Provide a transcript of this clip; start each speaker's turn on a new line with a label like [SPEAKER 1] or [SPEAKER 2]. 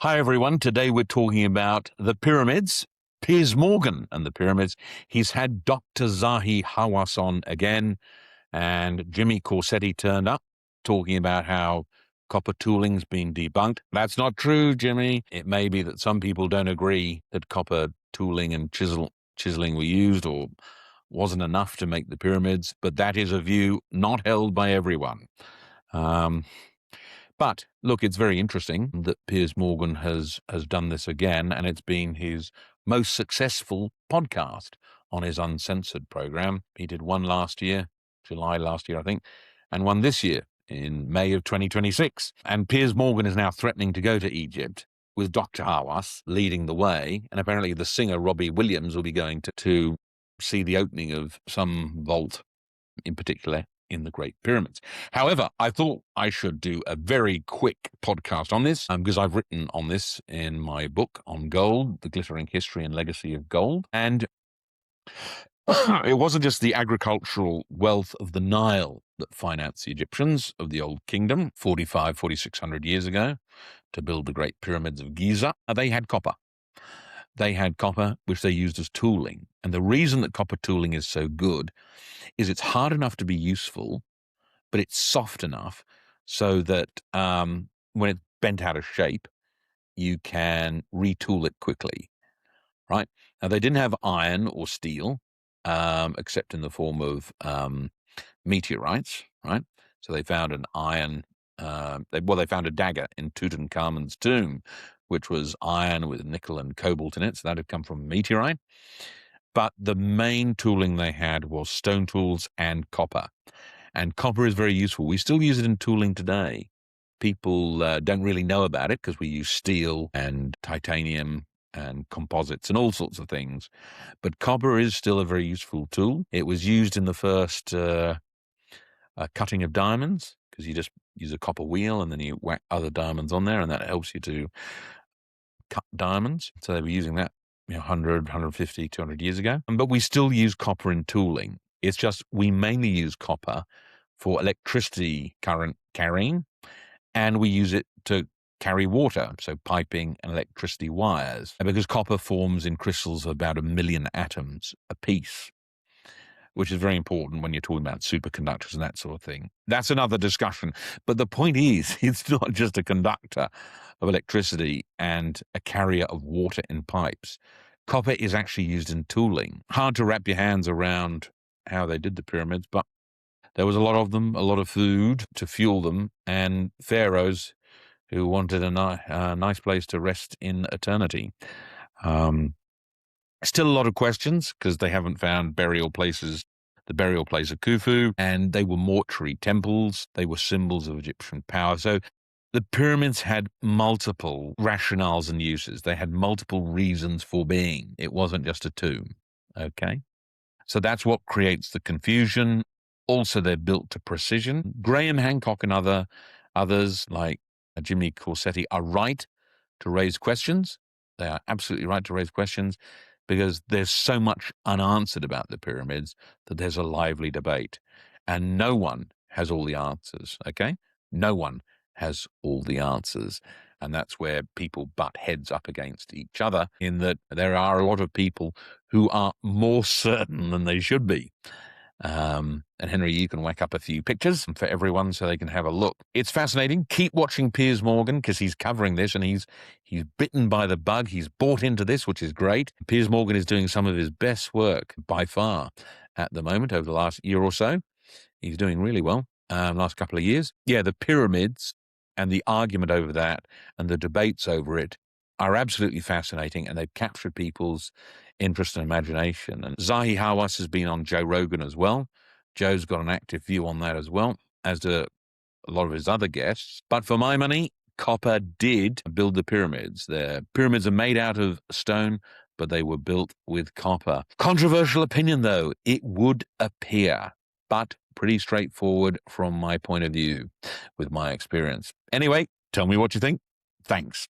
[SPEAKER 1] Hi, everyone. Today we're talking about the pyramids, Piers Morgan and the pyramids. He's had Dr. Zahi Hawass on again, and Jimmy Corsetti turned up talking about how copper tooling's been debunked. That's not true, Jimmy. It may be that some people don't agree that copper tooling and chiseling were used or wasn't enough to make the pyramids, but that is a view not held by everyone. But look, it's very interesting that Piers Morgan has done this again, and it's been his most successful podcast on his Uncensored program. He did one last year, July last year, I think, and one this year in May of 2026. And Piers Morgan is now threatening to go to Egypt with Dr. Hawass leading the way, and apparently the singer Robbie Williams will be going to see the opening of some vault in particular in the Great Pyramids. However, I thought I should do a very quick podcast on this because I've written on this in my book on gold, The Glittering History and Legacy of Gold. And it wasn't just the agricultural wealth of the Nile that financed the Egyptians of the Old Kingdom 4,600 years ago to build the Great Pyramids of Giza. They had copper. They had copper, which they used as tooling. And the reason that copper tooling is so good is it's hard enough to be useful, but it's soft enough so that when it's bent out of shape, you can retool it quickly, right? Now, they didn't have iron or steel, except in the form of meteorites, right? So they found an iron, they found a dagger in Tutankhamun's tomb, which was iron with nickel and cobalt in it. So that had come from a meteorite. But the main tooling they had was stone tools and copper. And copper is very useful. We still use it in tooling today. People don't really know about it because we use steel and titanium and composites and all sorts of things. But copper is still a very useful tool. It was used in the first cutting of diamonds because you just use a copper wheel and then you whack other diamonds on there and that helps you to cut diamonds. So they were using that 100, 150, 200 years ago. But we still use copper in tooling. It's just we mainly use copper for electricity current carrying, and we use it to carry water, so piping and electricity wires, because copper forms in crystals of about 1 million atoms apiece, which is very important when you're talking about superconductors and that sort of thing. That's another discussion. But the point is, it's not just a conductor of electricity and a carrier of water in pipes. Copper is actually used in tooling. Hard to wrap your hands around how they did the pyramids, but there was a lot of them, a lot of food to fuel them, and pharaohs who wanted a nice place to rest in eternity. Still a lot of questions because they haven't found burial places, the burial place of Khufu, and they were mortuary temples. They were symbols of Egyptian power. So the pyramids had multiple rationales and uses. They had multiple reasons for being. It wasn't just a tomb, okay? So that's what creates the confusion. Also, they're built to precision. Graham Hancock and others like Jimmy Corsetti are right to raise questions. They are absolutely right to raise questions because there's so much unanswered about the pyramids that there's a lively debate. And no one has all the answers, okay? No one has all the answers. And that's where people butt heads up against each other, in that there are a lot of people who are more certain than they should be. And Henry, you can whack up a few pictures for everyone so they can have a look. It's fascinating. Keep watching Piers Morgan because he's covering this and he's bitten by the bug. He's bought into this, which is great. Piers Morgan is doing some of his best work by far at the moment over the last year or so. He's doing really well last couple of years. Yeah, the pyramids and the argument over that and the debates over it are absolutely fascinating, and they've captured people's interest and imagination. And Zahi Hawass has been on Joe Rogan as well. Joe's got an active view on that as well, as do a lot of his other guests. But for my money, copper did build the pyramids. The pyramids are made out of stone, but they were built with copper. Controversial opinion, though, it would appear, but pretty straightforward from my point of view with my experience. Anyway, tell me what you think. Thanks.